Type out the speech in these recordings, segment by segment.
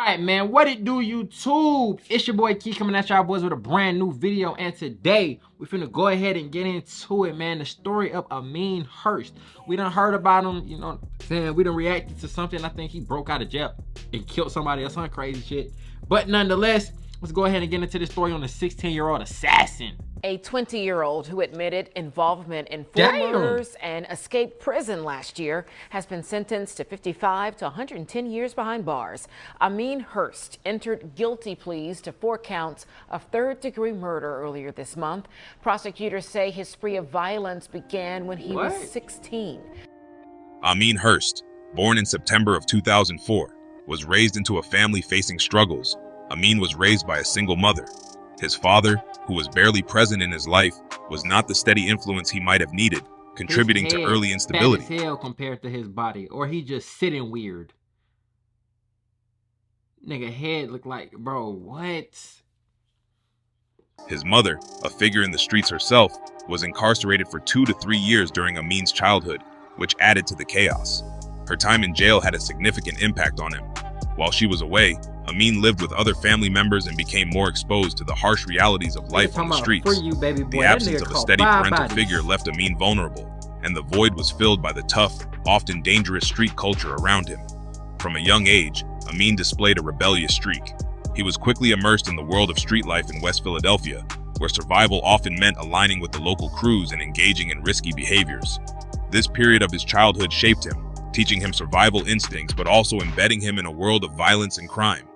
Alright, man, what it do, YouTube? It's your boy Key coming at y'all boys with a brand new video, and today we finna go ahead and get into it, man. The story of Ameen Hurst. We done heard about him, you know, saying we done reacted to something. I think he broke out of jail and killed somebody or some crazy shit. But nonetheless, let's go ahead and get into this story on the 16-year-old assassin. A 20-year-old who admitted involvement in four murders and escaped prison last year has been sentenced to 55 to 110 years behind bars. Ameen Hurst entered guilty pleas to 4 counts of third-degree murder earlier this month. Prosecutors say his spree of violence began when he was 16. Ameen Hurst, born in September of 2004, was raised into a family facing struggles. Ameen was raised by a single mother. His father, who was barely present in his life, was not the steady influence he might have needed, contributing to early instability. Fat as hell compared to his body, or he just sitting weird. Nigga head look like, bro, what? His mother, a figure in the streets herself, was incarcerated for 2 to 3 years during Ameen's childhood, which added to the chaos. Her time in jail had a significant impact on him. While she was away, Ameen lived with other family members and became more exposed to the harsh realities of life on the streets. The absence of a steady parental figure left Ameen vulnerable, and the void was filled by the tough, often dangerous street culture around him. From a young age, Ameen displayed a rebellious streak. He was quickly immersed in the world of street life in West Philadelphia, where survival often meant aligning with the local crews and engaging in risky behaviors. This period of his childhood shaped him, teaching him survival instincts but also embedding him in a world of violence and crime.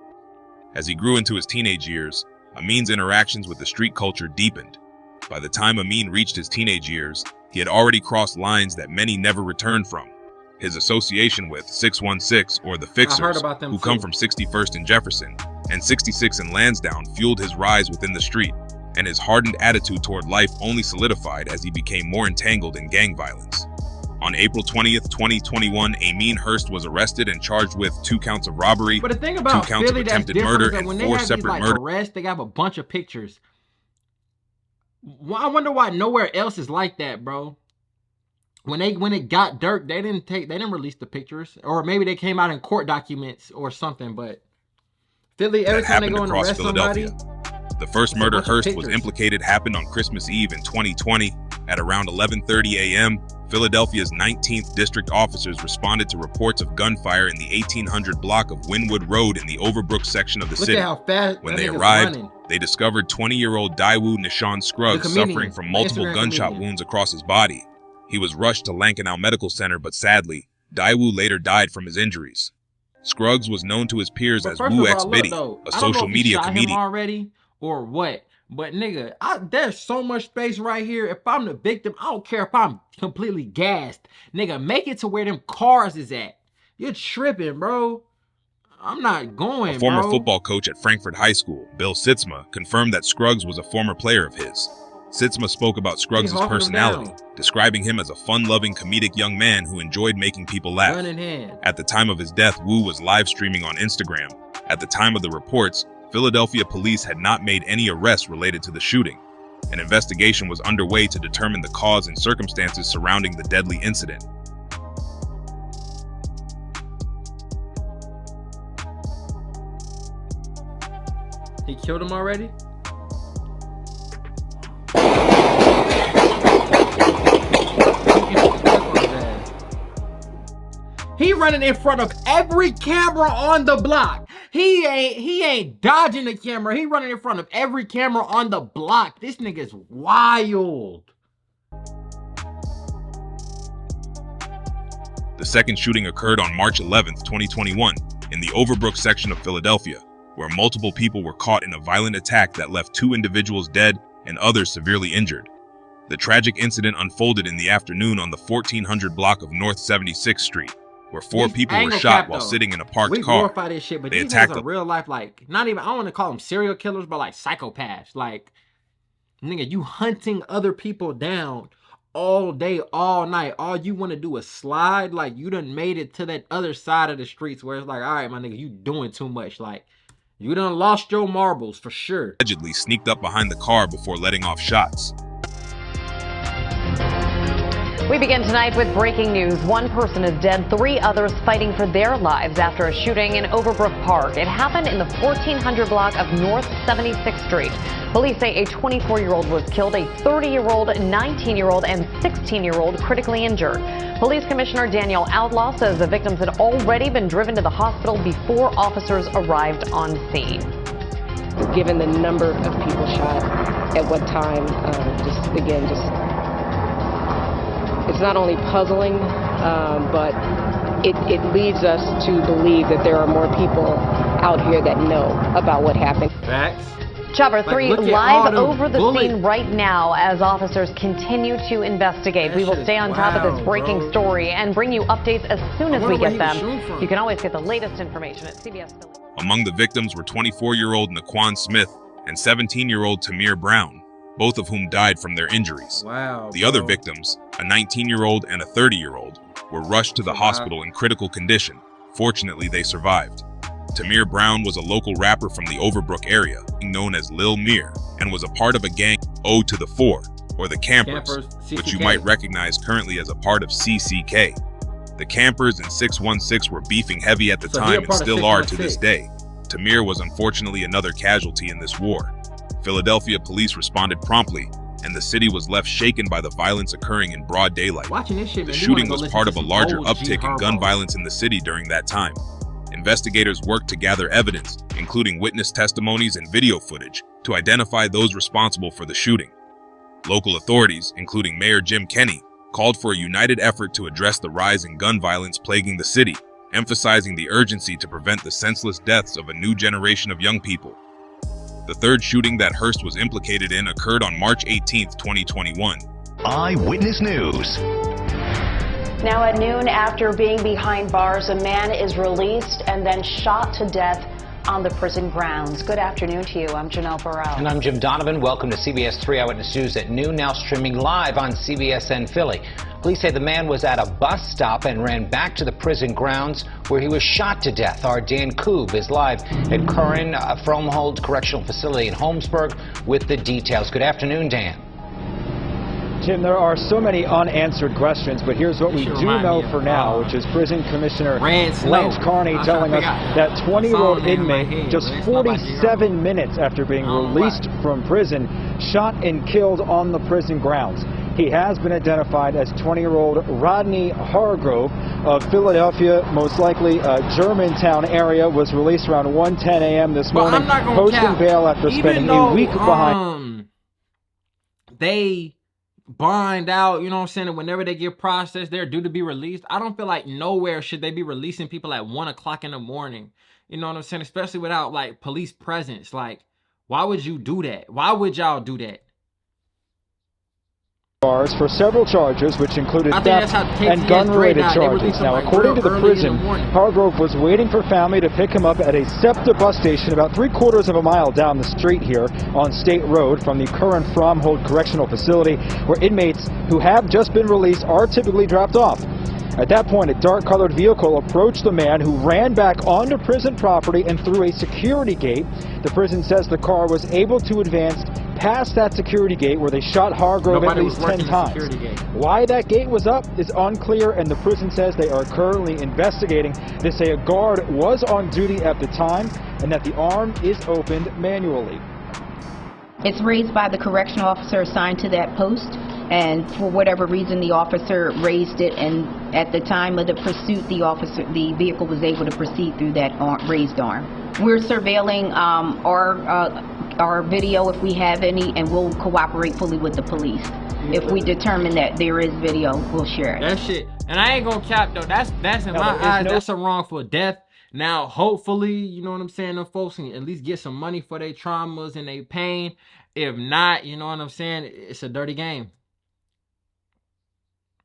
As he grew into his teenage years, Ameen's interactions with the street culture deepened. By the time Ameen reached his teenage years, he had already crossed lines that many never returned from. His association with 616, or the Fixers, who come from 61st and Jefferson, and 66 and Lansdowne, fueled his rise within the street, and his hardened attitude toward life only solidified as he became more entangled in gang violence. On April 20th, 2021, Ameen Hurst was arrested and charged with 2 counts of robbery, but the thing about 2 counts of attempted murder, and 4 separate murders. Arrests, they have a bunch of pictures. I wonder why nowhere else is like that, bro. When it got Dirk, they didn't release the pictures, or maybe they came out in court documents or something. But Philly, every time they go and arrest somebody, the first murder Hurst was implicated happened on Christmas Eve in 2020 at around 11:30 a.m. Philadelphia's 19th District officers responded to reports of gunfire in the 1800 block of Wynwood Road in the Overbrook section of the city. When they arrived, they discovered 20-year-old Daewoo Nishan Scruggs suffering from multiple gunshot wounds across his body. He was rushed to Lankenau Medical Center, but sadly, Daewoo later died from his injuries. Scruggs was known to his peers as Woo X Biddy, a social media comedian. Already or what? But nigga, there's so much space right here. If I'm the victim, I don't care if I'm completely gassed. Nigga, make it to where them cars is at. You're tripping, bro. I'm not going, bro. A former football coach at Frankford High School, Bill Sitzma, confirmed that Scruggs was a former player of his. Sitzma spoke about Scruggs' personality, describing him as a fun-loving, comedic young man who enjoyed making people laugh. At the time of his death, Woo was live streaming on Instagram. At the time of the reports, Philadelphia police had not made any arrests related to the shooting. An investigation was underway to determine the cause and circumstances surrounding the deadly incident. He killed him already? He running in front of every camera on the block. He ain't dodging the camera. He running in front of every camera on the block. This nigga's wild. The second shooting occurred on March 11th, 2021, in the Overbrook section of Philadelphia, where multiple people were caught in a violent attack that left 2 individuals dead and others severely injured. The tragic incident unfolded in the afternoon on the 1400 block of North 76th Street, where 4 people were shot while sitting in a parked car. We glorify this shit, but these guys are real life, like, not even, I don't want to call them serial killers, but like psychopaths. Like, nigga, you hunting other people down all day, all night. All you want to do is slide. Like, you done made it to that other side of the streets where it's like, all right, my nigga, you doing too much. Like, you done lost your marbles for sure. Allegedly sneaked up behind the car before letting off shots. We begin tonight with breaking news. One person is dead, 3 others fighting for their lives after a shooting in Overbrook Park. It happened in the 1400 block of North 76th Street. Police say a 24-year-old was killed, a 30-year-old, 19-year-old, and 16-year-old critically injured. Police Commissioner Daniel Outlaw says the victims had already been driven to the hospital before officers arrived on scene. Given the number of people shot at what time, it's not only puzzling, but it leads us to believe that there are more people out here that know about what happened. Facts. Chopper 3 live over the scene right now as officers continue to investigate. We will stay on top of this breaking story and bring you updates as soon as we get them. You can always get the latest information at CBS Philly. Among the victims were 24-year-old Naquan Smith and 17-year-old Tamir Brown, both of whom died from their injuries. Wow. The other victims, a 19-year-old and a 30-year-old, were rushed to the hospital in critical condition. Fortunately, they survived. Tamir Brown was a local rapper from the Overbrook area, known as Lil Mir, and was a part of a gang O to the 4, or the Campers, which you might recognize currently as a part of CCK. The Campers and 616 were beefing heavy at the time and still are to this day. Tamir was unfortunately another casualty in this war. Philadelphia police responded promptly, and the city was left shaken by the violence occurring in broad daylight. The shooting was part of a larger uptick in gun violence in the city during that time. Investigators worked to gather evidence, including witness testimonies and video footage, to identify those responsible for the shooting. Local authorities, including Mayor Jim Kenney, called for a united effort to address the rise in gun violence plaguing the city, emphasizing the urgency to prevent the senseless deaths of a new generation of young people. The third shooting that Hurst was implicated in occurred on March 18, 2021. Eyewitness News. Now at noon, after being behind bars, a man is released and then shot to death on the prison grounds. Good afternoon to you. I'm Janelle Burrell. And I'm Jim Donovan. Welcome to CBS 3 Eyewitness News at noon, now streaming live on CBSN Philly. Police say the man was at a bus stop and ran back to the prison grounds where he was shot to death. Our Dan Koob is live at Curran Fromhold Correctional Facility in Holmesburg with the details. Good afternoon, Dan. Jim, there are so many unanswered questions, but here's what we do know for now, which is Prison Commissioner Lance Carney telling us that 20-year-old inmate, just 47 minutes after being released from prison, shot and killed on the prison grounds. He has been identified as 20-year-old Rodney Hargrove of Philadelphia, most likely Germantown area, was released around 1:10 a.m. this morning, posting bail after spending a week behind. They bond out, you know what I'm saying, and whenever they get processed, they're due to be released. I don't feel like nowhere should they be releasing people at 1 o'clock in the morning. You know what I'm saying? Especially without like police presence. Like, why would you do that? Why would y'all do that? Bars for several charges, which included theft and gun-related charges. Now, according to the prison, Hargrove was waiting for family to pick him up at a SEPTA bus station about 3/4 of a mile down the street here on State Road from the Curran Fromhold Correctional Facility, where inmates who have just been released are typically dropped off. At that point, a dark-colored vehicle approached the man, who ran back onto prison property and through a security gate. The prison says the car was able to advance past that security gate, where they shot Hargrove at least 10 times. Why that gate was up is unclear, and the prison says they are currently investigating. They say a guard was on duty at the time and that the arm is opened manually. It's raised by the correctional officer assigned to that post, and for whatever reason the officer raised it, and at the time of the pursuit the vehicle was able to proceed through that raised arm. We're surveilling our video if we have any, and we'll cooperate fully with the police. If we determine that there is video, we'll share it. That shit, and I ain't gonna cap though, that's in my eyes, that's a wrongful death. Now, hopefully, you know what I'm saying, them folks can at least get some money for their traumas and their pain. If not, you know what I'm saying, it's a dirty game.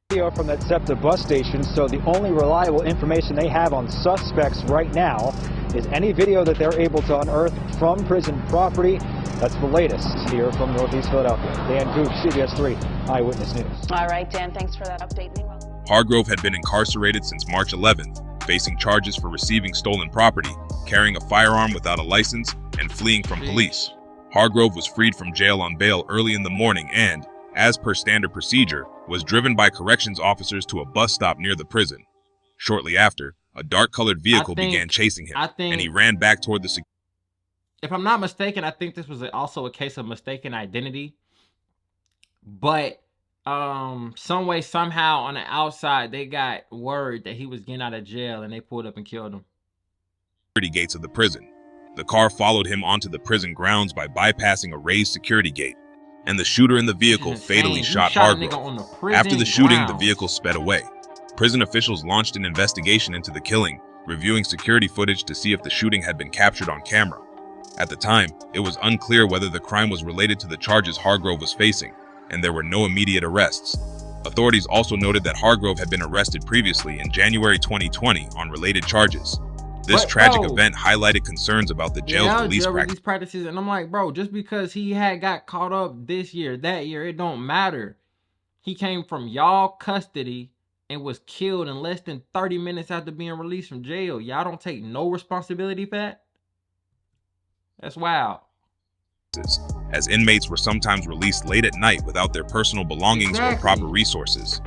Video from that SEPTA bus station, so the only reliable information they have on suspects right now is any video that they're able to unearth from prison property. That's the latest here from Northeast Philadelphia. Dan Koob, CBS 3 Eyewitness News. All right, Dan, thanks for that update. Hargrove had been incarcerated since March 11th, facing charges for receiving stolen property, carrying a firearm without a license, and fleeing from police. Hargrove was freed from jail on bail early in the morning and, as per standard procedure, was driven by corrections officers to a bus stop near the prison. Shortly after, a dark-colored vehicle began chasing him, and he ran back toward the security. If I'm not mistaken, I think this was also a case of mistaken identity. But some way, somehow, on the outside, they got word that he was getting out of jail, and they pulled up and killed him. Gates of the prison. The car followed him onto the prison grounds by bypassing a raised security gate, and the shooter in the vehicle fatally shot Hargrove. After the shooting, the vehicle sped away. Prison officials launched an investigation into the killing, reviewing security footage to see if the shooting had been captured on camera. At the time, it was unclear whether the crime was related to the charges Hargrove was facing, and there were no immediate arrests. Authorities also noted that Hargrove had been arrested previously in January 2020 on related charges. This tragic event highlighted concerns about the jail's police practices. And I'm like, bro, just because he had got caught up this year, that year, it don't matter. He came from y'all custody and was killed in less than 30 minutes after being released from jail. Y'all don't take no responsibility for that? That's wild. As inmates were sometimes released late at night without their personal belongings or proper resources.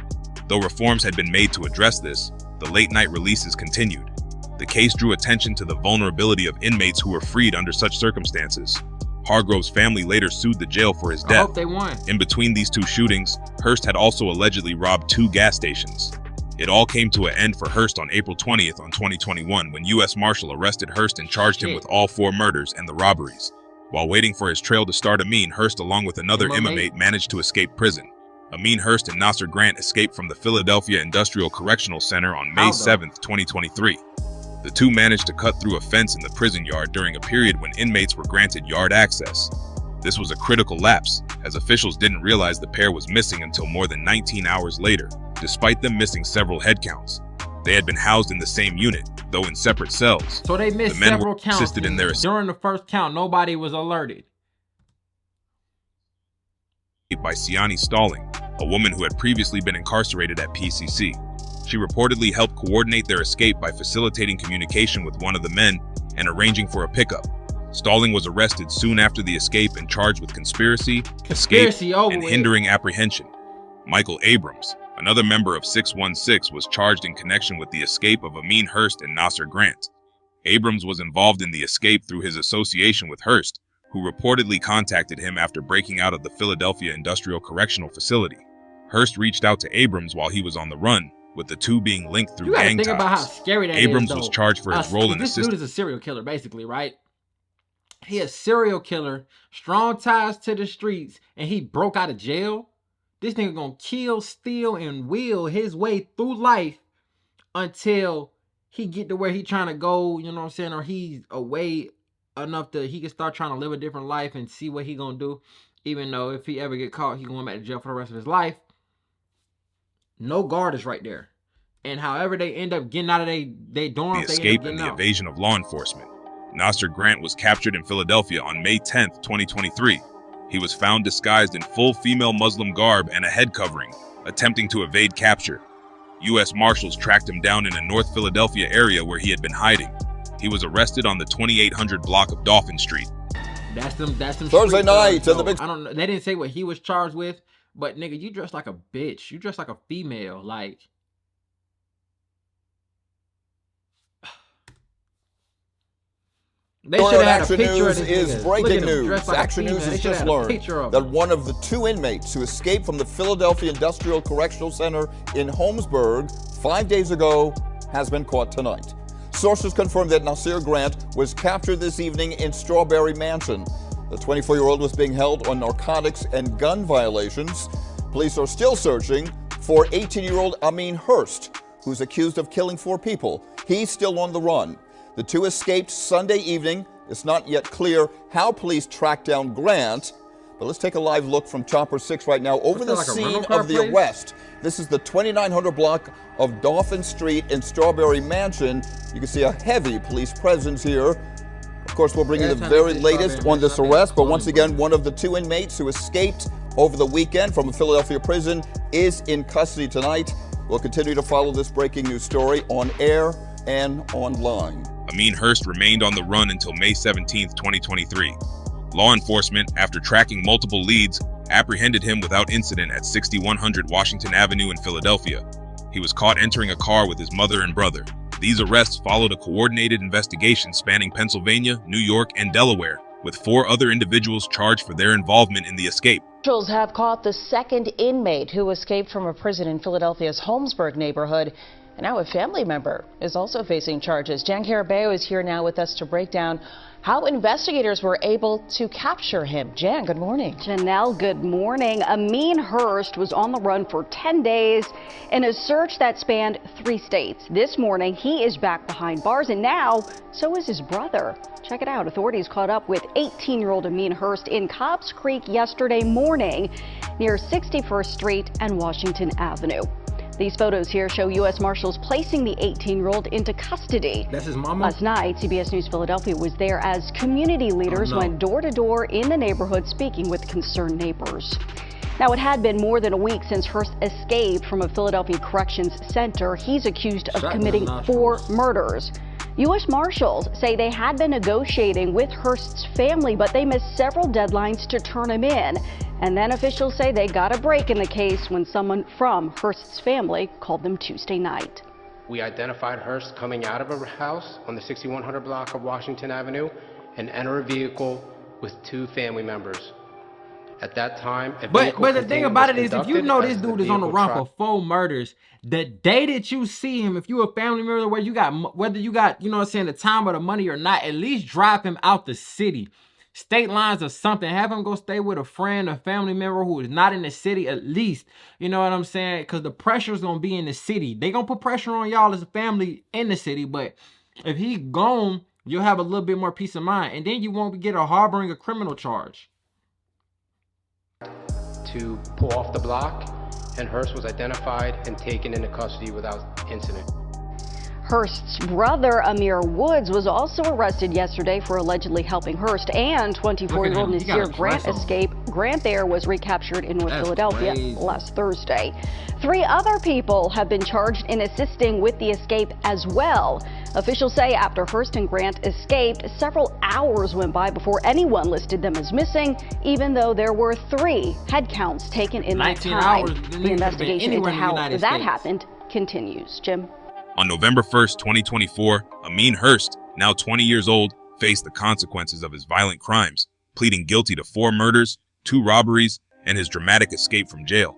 Though reforms had been made to address this, the late-night releases continued. The case drew attention to the vulnerability of inmates who were freed under such circumstances. Hargrove's family later sued the jail for his death. I hope they won. In between these two shootings, Hurst had also allegedly robbed 2 gas stations. It all came to an end for Hurst on April 20th on 2021 when U.S. Marshal arrested Hurst and charged him with all 4 murders and the robberies. While waiting for his trail to start, Ameen Hurst along with another inmate managed to escape prison. Ameen Hurst and Nasser Grant escaped from the Philadelphia Industrial Correctional Center on May 7th, 2023. The two managed to cut through a fence in the prison yard during a period when inmates were granted yard access. This was a critical lapse, as officials didn't realize the pair was missing until more than 19 hours later, despite them missing several head counts. They had been housed in the same unit, though in separate cells. So they missed several counts. During the first count, nobody was alerted. By Siani Stalling, a woman who had previously been incarcerated at PCC. She reportedly helped coordinate their escape by facilitating communication with one of the men and arranging for a pickup. Stalling was arrested soon after the escape and charged with conspiracy, escape, and hindering apprehension. Michael Abrams, another member of 616, was charged in connection with the escape of Ameen Hurst and Nasser Grant. Abrams was involved in the escape through his association with Hurst, who reportedly contacted him after breaking out of the Philadelphia Industrial Correctional Facility. Hurst reached out to Abrams while he was on the run, with the two being linked through gang ties. Think about how scary that Abrams is, was charged for his role in the system. This dude is a serial killer, basically, right? He a serial killer, strong ties to the streets, and he broke out of jail. This nigga gonna kill, steal, and wheel his way through life until he get to where he trying to go, you know what I'm saying? Or he's away enough that he can start trying to live a different life and see what he gonna do. Even though if he ever get caught, he going back to jail for the rest of his life. No guard is right there. And however they end up getting out of they dorm, the escape and the evasion of law enforcement. Nasser Grant was captured in Philadelphia on May 10th, 2023. He was found disguised in full female Muslim garb and a head covering, attempting to evade capture. U.S. Marshals tracked him down in a North Philadelphia area where he had been hiding. He was arrested on the 2800 block of Dauphin Street. That's them Thursday night so, I don't know. They didn't say what he was charged with, but nigga, you dress like a bitch. You dress like a female. Like, they should have had a picture of this is breaking news. Action News has just learned that one of the 2 inmates who escaped from the Philadelphia Industrial Correctional Center in Holmesburg 5 days ago has been caught tonight. Sources confirmed that Nasser Grant was captured this evening in Strawberry Mansion. The 24-year-old was being held on narcotics and gun violations. Police are still searching for 18-year-old Ameen Hurst, who's accused of killing 4 people. He's still on the run. The 2 escaped Sunday evening. It's not yet clear how police tracked down Grant, but let's take a live look from Chopper 6 right now over the scene of the arrest. This is the 2900 block of Dauphin Street in Strawberry Mansion. You can see a heavy police presence here. Of course, we'll bring you the very latest on this arrest, but once again, one of the 2 inmates who escaped over the weekend from a Philadelphia prison is in custody tonight. We'll continue to follow this breaking news story on air and online. Ameen Hurst remained on the run until May 17, 2023. Law enforcement, after tracking multiple leads, apprehended him without incident at 6100 Washington Avenue in Philadelphia. He was caught entering a car with his mother and brother. These arrests followed a coordinated investigation spanning Pennsylvania, New York, and Delaware, with 4 other individuals charged for their involvement in the escape. Officials have caught the second inmate who escaped from a prison in Philadelphia's Holmesburg neighborhood. And now a family member is also facing charges. Jan Carabeo is here now with us to break down how investigators were able to capture him. Jan, good morning. Janelle, good morning. Ameen Hurst was on the run for 10 days in a search that spanned 3 states. This morning, he is back behind bars, and now so is his brother. Check it out. Authorities caught up with 18-year-old Ameen Hurst in Cobbs Creek yesterday morning near 61st Street and Washington Avenue. These photos here show U.S. Marshals placing the 18-year-old into custody. That's his mama? Last night, CBS News Philadelphia was there as community leaders went door to door in the neighborhood speaking with concerned neighbors. Now, it had been more than a week since Hurst escaped from a Philadelphia corrections center. He's accused of committing 4 murders. U.S. Marshals say they had been negotiating with Hurst's family, but they missed several deadlines to turn him in. And then officials say they got a break in the case when someone from Hurst's family called them Tuesday night. We identified Hurst coming out of a house on the 6100 block of Washington Avenue and enter a vehicle with 2 family members. At that time, but the thing about it is, if you know this dude is on the run for 4 murders, the day that you see him, if you a family member where you got, whether you got, you know what I'm saying, the time or the money or not, at least drive him out the city. State lines or something. Have him go stay with a friend, a family member who is not in the city at least. You know what I'm saying? Because the pressure is going to be in the city. They going to put pressure on y'all as a family in the city. But if he gone, you'll have a little bit more peace of mind. And then you won't get a harboring a criminal charge. To pull off the block, and Hurst was identified and taken into custody without incident. Hurst's brother, Amir Woods, was also arrested yesterday for allegedly helping Hurst and 24-year-old Nasir Grant escape. Grant there was recaptured in North Philadelphia last Thursday. 3 other people have been charged in assisting with the escape as well. Officials say after Hurst and Grant escaped, several hours went by before anyone listed them as missing, even though there were 3 head counts taken in that time. The investigation into how that happened continues. Jim? On November 1st, 2024, Ameen Hurst, now 20 years old, faced the consequences of his violent crimes, pleading guilty to 4 murders, 2 robberies, and his dramatic escape from jail.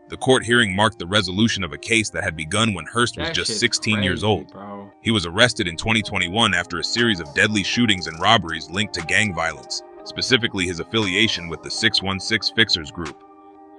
The court hearing marked the resolution of a case that had begun when Hurst was just 16 years old. Bro. He was arrested in 2021 after a series of deadly shootings and robberies linked to gang violence, specifically his affiliation with the 616 Fixers group.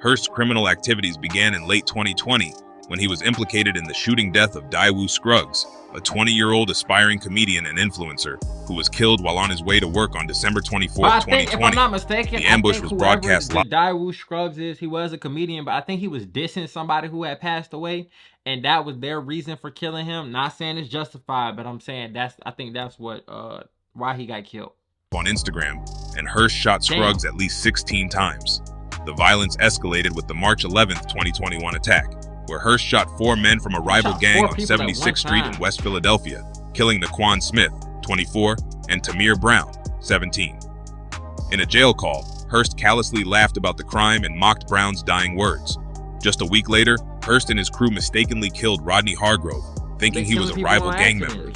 Hurst's criminal activities began in late 2020 when he was implicated in the shooting death of Daewoo Scruggs, a 20-year-old aspiring comedian and influencer who was killed while on his way to work on December 24th, 2020. If I'm not mistaken, the ambush was broadcast live. Daewoo Scruggs he was a comedian, but I think he was dissing somebody who had passed away, and that was their reason for killing him. Not saying it's justified, but I'm saying I think that's what why he got killed. On Instagram, and Hurst shot Scruggs at least 16 times. The violence escalated with the March 11th, 2021 attack, where Hurst shot 4 men from a rival gang on 76th Street in West Philadelphia, killing Naquan Smith, 24, and Tamir Brown, 17. In a jail call, Hurst callously laughed about the crime and mocked Brown's dying words. Just a week later, Hurst and his crew mistakenly killed Rodney Hargrove, thinking he was a rival gang member.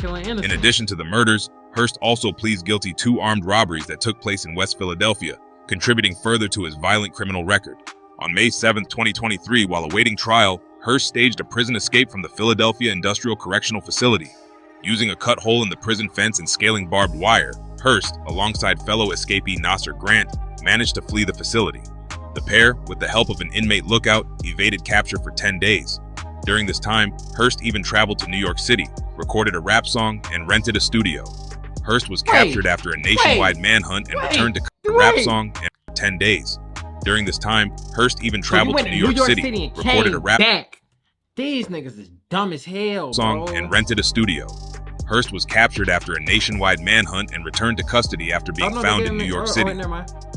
In addition to the murders, Hurst also pleads guilty 2 armed robberies that took place in West Philadelphia, contributing further to his violent criminal record. On May 7, 2023, while awaiting trial, Hurst staged a prison escape from the Philadelphia Industrial Correctional Facility. Using a cut hole in the prison fence and scaling barbed wire, Hurst, alongside fellow escapee Nasir Grant, managed to flee the facility. The pair, with the help of an inmate lookout, evaded capture for 10 days. During this time, Hurst even traveled to New York City, recorded a rap song, and rented a studio. Hurst was captured after a nationwide manhunt and returned to the rap song for 10 days. During this time, Hurst even traveled to New York City, recorded a rap These niggas is dumb as hell, song, and rented a studio. Hurst was captured after a nationwide manhunt and returned to custody after being found in New York City.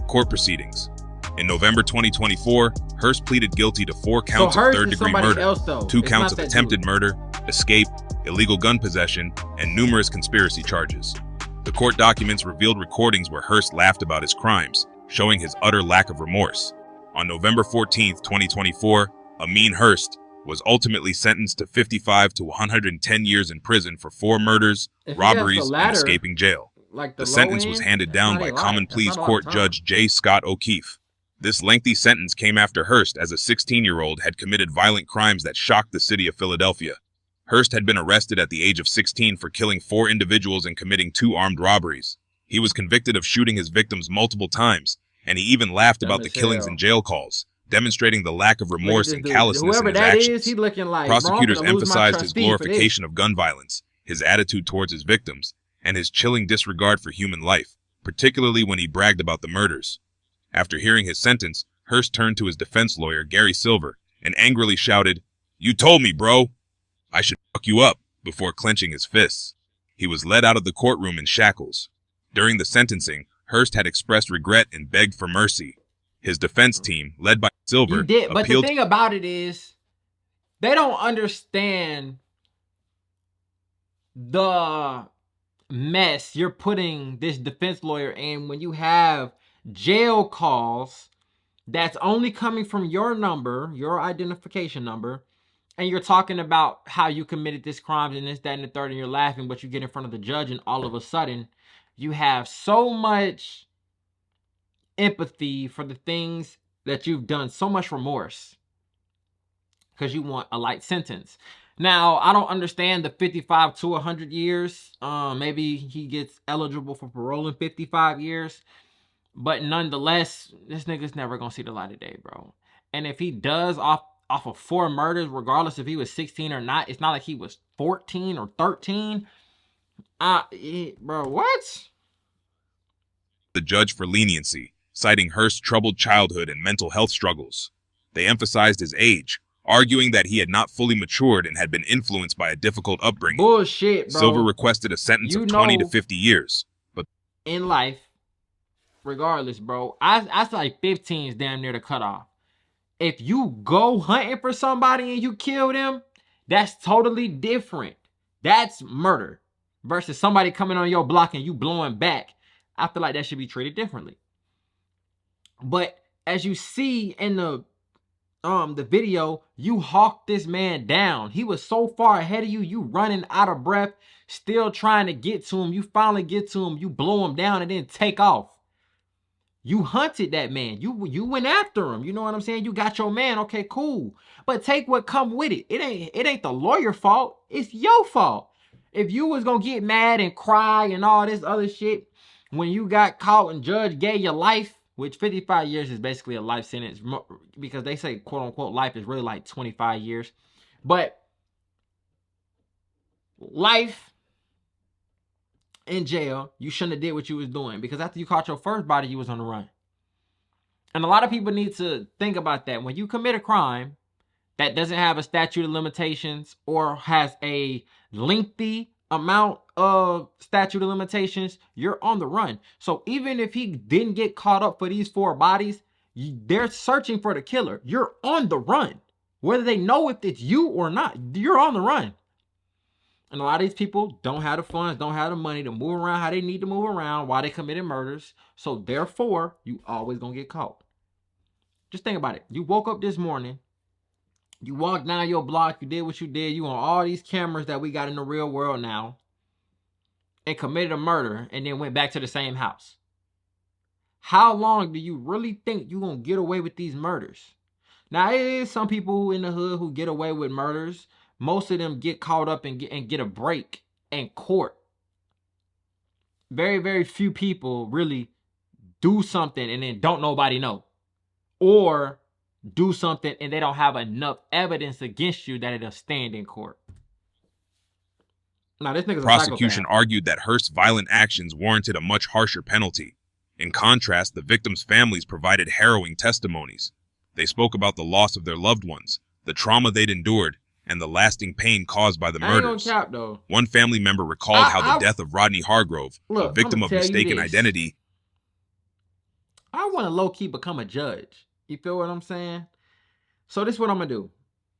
Court proceedings. In November 2024, Hurst pleaded guilty to 4 counts of 3rd-degree murder, 2 counts of attempted murder, escape, illegal gun possession, and numerous conspiracy charges. The court documents revealed recordings where Hurst laughed about his crimes, showing his utter lack of remorse. On November 14th, 2024, Ameen Hurst was ultimately sentenced to 55 to 110 years in prison for 4 murders, robberies, and escaping jail. Like the sentence was handed down by Common Pleas Court Judge J. Scott O'Keefe. This lengthy sentence came after Hurst, as a 16-year-old, had committed violent crimes that shocked the city of Philadelphia. Hurst had been arrested at the age of 16 for killing 4 individuals and committing 2 armed robberies. He was convicted of shooting his victims multiple times, and he even laughed about the killings in jail calls, demonstrating the lack of remorse and callousness in his actions. He looking like, prosecutors emphasized his glorification of gun violence, his attitude towards his victims, and his chilling disregard for human life, particularly when he bragged about the murders. After hearing his sentence, Hurst turned to his defense lawyer, Gary Silver, and angrily shouted, "You told me, bro. I should fuck you up," before clenching his fists. He was led out of the courtroom in shackles. During the sentencing, Hurst had expressed regret and begged for mercy. His defense team, led by Silver, did, but the thing about it is, they don't understand the mess you're putting this defense lawyer in when you have jail calls that's only coming from your number, your identification number, and you're talking about how you committed this crime and this, that, and the third, and you're laughing, but you get in front of the judge and all of a sudden you have so much empathy for the things that you've done, so much remorse, because you want a light sentence. Now, I don't understand the 55 to 100 years. Maybe he gets eligible for parole in 55 years. But nonetheless, this nigga's never going to see the light of day, bro. And if he does off of 4 murders, regardless if he was 16 or not, it's not like he was 14 or 13. Bro, what? The judge for leniency, citing Hurst's troubled childhood and mental health struggles. They emphasized his age, arguing that he had not fully matured and had been influenced by a difficult upbringing. Bullshit, bro. Silver requested a sentence of 20 to 50 years. But in life, regardless, bro, I feel like 15 is damn near the cutoff. If you go hunting for somebody and you kill them, that's totally different. That's murder. Versus somebody coming on your block and you blowing back. I feel like that should be treated differently. But as you see in the video, you hawked this man down. He was so far ahead of you, you running out of breath, still trying to get to him. You finally get to him, you blow him down and then take off. You hunted that man. You went after him. You know what I'm saying? You got your man. Okay, cool. But take what come with it. It ain't the lawyer's fault. It's your fault. If you was gonna get mad and cry and all this other shit when you got caught and judge gave you life, which 55 years is basically a life sentence, because they say quote unquote life is really like 25 years. But life in jail, you shouldn't have did what you was doing, because after you caught your first body, you was on the run. And a lot of people need to think about that. When you commit a crime that doesn't have a statute of limitations or has a lengthy amount of statute of limitations, you're on the run. So even if he didn't get caught up for these 4 bodies, they're searching for the killer. You're on the run. Whether they know if it's you or not, you're on the run. And a lot of these people don't have the funds, don't have the money to move around how they need to move around while they committed murders. So therefore, you always gonna get caught. Just think about it. You woke up this morning, you walked down your block, you did what you did, you on all these cameras that we got in the real world now, and committed a murder and then went back to the same house. How long do you really think you're gonna get away with these murders? Now, it is some people in the hood who get away with murders. Most of them get caught up and get a break in court. Very, very few people really do something and then don't nobody know. Or do something and they don't have enough evidence against you that it'll stand in court. Now, this nigga's a prosecution psychopath. argued that Hurst's violent actions warranted a much harsher penalty. In contrast, the victims' families provided harrowing testimonies. They spoke about the loss of their loved ones, the trauma they'd endured, and the lasting pain caused by the murders. Cap, though. One family member recalled how the death of Rodney Hargrove, a victim of mistaken identity. I want to low-key become a judge. You feel what I'm saying? So this is what I'm going to do.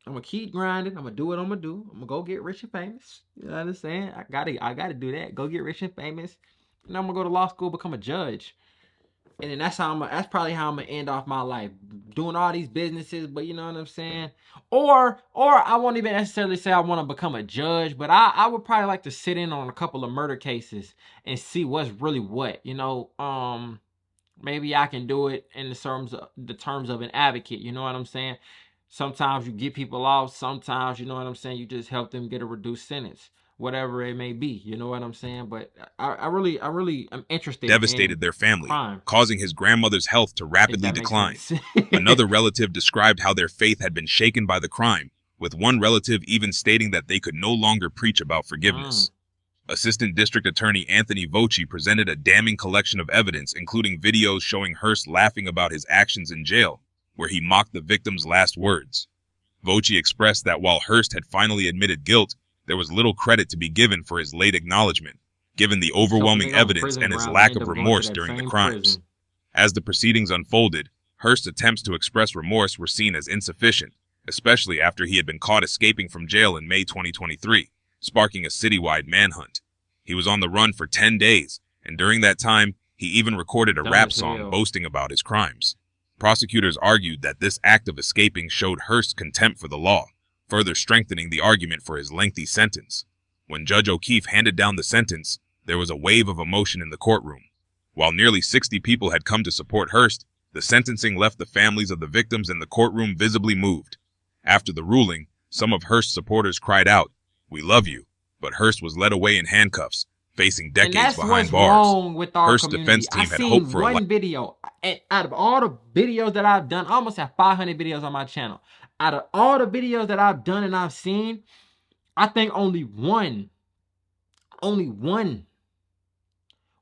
I'm going to keep grinding. I'm going to do what I'm going to do. I'm going to go get rich and famous. You know what I'm saying? I gotta do that. Go get rich and famous. And I'm going to go to law school, become a judge. And then that's probably how I'm gonna end off my life, doing all these businesses. But you know what I'm saying? Or I won't even necessarily say I want to become a judge, but I would probably like to sit in on a couple of murder cases and see what's really what. You know, maybe I can do it in the terms of an advocate. You know what I'm saying? Sometimes you get people off. Sometimes, you know what I'm saying, you just help them get a reduced sentence, whatever it may be. You know what I'm saying? But I really am interested. Devastated their family, causing his grandmother's health to rapidly decline. Another relative described how their faith had been shaken by the crime, with one relative even stating that they could no longer preach about forgiveness. Assistant District Attorney Anthony Voci presented a damning collection of evidence, including videos showing Hurst laughing about his actions in jail, where he mocked the victim's last words. Voci expressed that while Hurst had finally admitted guilt, there was little credit to be given for his late acknowledgement, given the overwhelming evidence and his lack of remorse during the crimes. As the proceedings unfolded, Hurst's attempts to express remorse were seen as insufficient, especially after he had been caught escaping from jail in May 2023, sparking a citywide manhunt. He was on the run for 10 days, and during that time, he even recorded a rap song boasting about his crimes. Prosecutors argued that this act of escaping showed Hurst's contempt for the law, further strengthening the argument for his lengthy sentence. When Judge O'Keefe handed down the sentence, there was a wave of emotion in the courtroom. While nearly 60 people had come to support Hurst, the sentencing left the families of the victims in the courtroom visibly moved. After the ruling, some of Hurst's supporters cried out, "We love you," but Hurst was led away in handcuffs, facing decades behind bars. Hurst's defense team had hoped for one video. And out of all the videos that I've done, I almost have 500 videos on my channel. Out of all the videos that I've done and I've seen, I think only one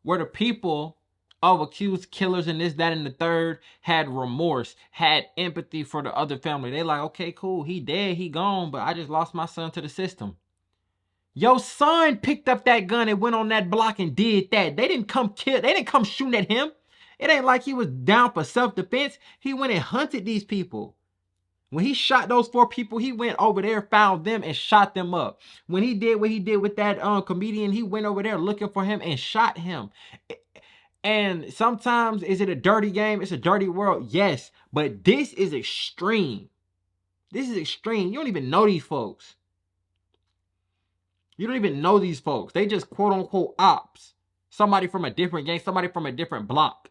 where the people of accused killers and this, that, and the third had remorse, had empathy for the other family. They like, okay, cool, he dead, he gone, but I just lost my son to the system. Your son picked up that gun and went on that block and did that. They didn't come shooting at him. It ain't like he was down for self-defense. He went and hunted these people. When he shot those 4 people, he went over there, found them, and shot them up. When he did what he did with that comedian, he went over there looking for him and shot him. And sometimes, is it a dirty game? It's a dirty world, yes. But this is extreme. This is extreme. You don't even know these folks. You don't even know these folks. They just quote-unquote ops. Somebody from a different gang, somebody from a different block.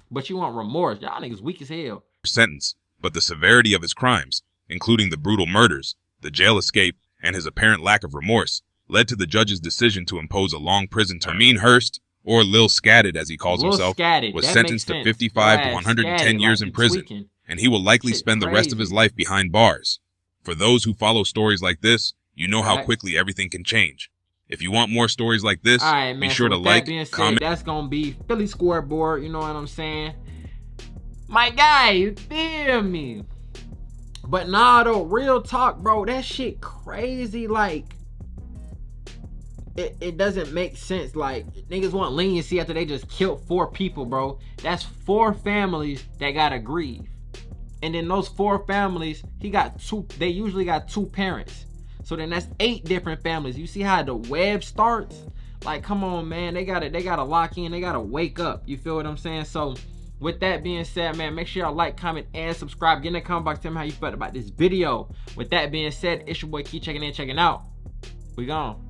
But you want remorse. Y'all niggas weak as hell. Sentence, but the severity of his crimes, including the brutal murders, the jail escape, and his apparent lack of remorse, led to the judge's decision to impose a long prison term. Ameen Hurst, or Lil Scatted as he calls himself, was sentenced to 55 to 110 years in prison, and he will likely spend the rest of his life behind bars. For those who follow stories like this, you know how quickly everything can change. If you want more stories like this, be sure to like, comment. That's gonna be Philly Scoreboard, you know what I'm saying? My guy, you feel me? But nah, though, real talk, bro, that shit crazy. Like, it doesn't make sense. Like, niggas want leniency after they just killed 4 people, bro. That's 4 families that gotta grieve. And then those 4 families, they usually got 2 parents. So then that's 8 different families. You see how the web starts? Like, come on, man. They gotta lock in. They gotta wake up. You feel what I'm saying? So with that being said, man, make sure y'all like, comment, and subscribe. Get in the comment box, tell me how you felt about this video. With that being said, it's your boy Key checking in, checking out. We gone.